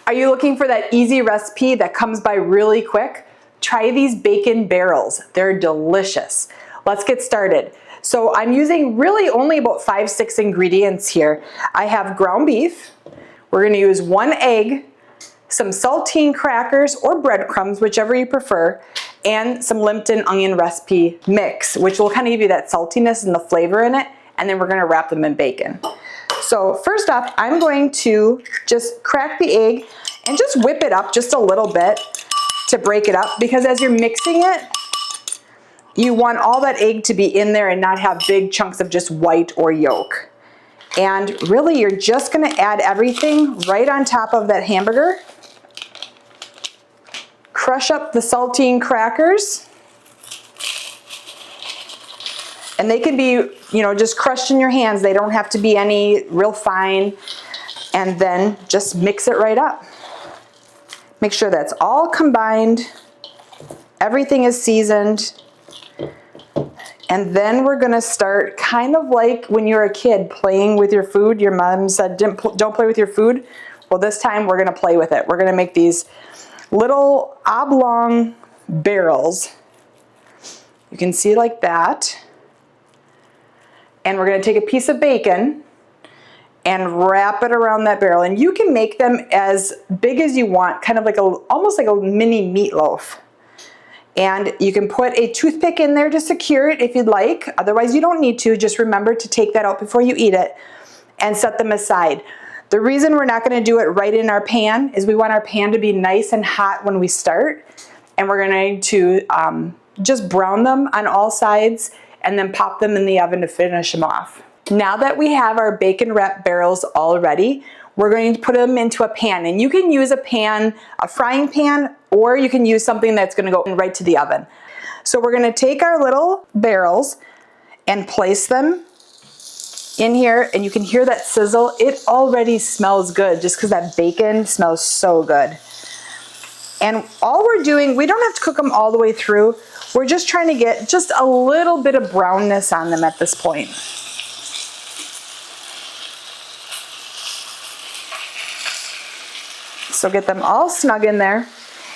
Are you looking for that easy recipe that comes by really quick? Try these bacon barrels. They're delicious. Let's get started. So I'm using really only about 5-6 ingredients here. I have ground beef. We're going to use 1 egg, some saltine crackers or breadcrumbs, whichever you prefer, and some Lipton onion recipe mix, which will kind of give you that saltiness and the flavor in it, and then we're going to wrap them in bacon. So first off, I'm going to just crack the egg and just whip it up just a little bit to break it up, because as you're mixing it, you want all that egg to be in there and not have big chunks of just white or yolk. And really, you're just going to add everything right on top of that hamburger. Crush up the saltine crackers. And they can be, just crushed in your hands. They don't have to be any real fine. And then just mix it right up. Make sure that's all combined. Everything is seasoned. And then we're gonna start kind of like when you're a kid playing with your food. Your mom said, don't play with your food. Well, this time we're gonna play with it. We're gonna make these little oblong barrels. You can see like that. And we're gonna take a piece of bacon and wrap it around that barrel. And you can make them as big as you want, kind of like almost like a mini meatloaf. And you can put a toothpick in there to secure it if you'd like. Otherwise, you don't need to. Just remember to take that out before you eat it and set them aside. The reason we're not going to do it right in our pan is we want our pan to be nice and hot when we start. And we're going to just brown them on all sides and then pop them in the oven to finish them off. Now that we have our bacon wrapped barrels all ready, we're going to put them into a pan. And you can use a pan, a frying pan, or you can use something that's going to go right to the oven. So we're going to take our little barrels and place them in here, and you can hear that sizzle. It already smells good just because that bacon smells so good. And all we're doing, we don't have to cook them all the way through. We're just trying to get just a little bit of brownness on them at this point. So get them all snug in there,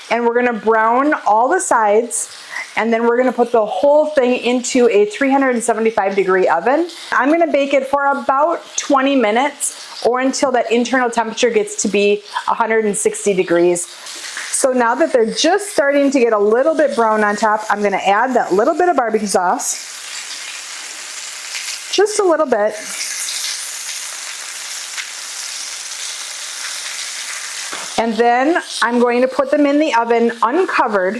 and we're gonna brown all the sides, and then we're gonna put the whole thing into a 375-degree oven. I'm gonna bake it for about 20 minutes or until that internal temperature gets to be 160 degrees. So now that they're just starting to get a little bit brown on top, I'm gonna add that little bit of barbecue sauce, just a little bit. And then I'm going to put them in the oven uncovered,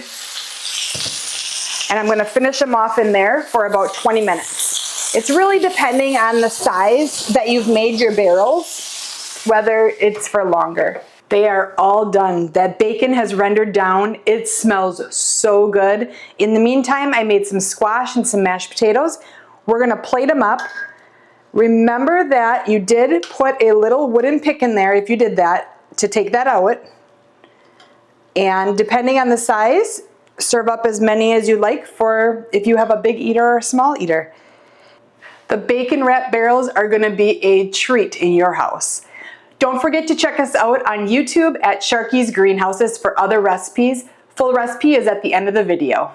and I'm going to finish them off in there for about 20 minutes. It's really depending on the size that you've made your barrels, whether it's for longer. They are all done. That bacon has rendered down. It smells so good. In the meantime, I made some squash and some mashed potatoes. We're going to plate them up. Remember that you did put a little wooden pick in there if you did that, to take that out. And depending on the size, serve up as many as you like for if you have a big eater or a small eater. The bacon wrapped barrels are going to be a treat in your house. Don't forget to check us out on YouTube at Sharkeys Greenhouses for other recipes. Full recipe is at the end of the video.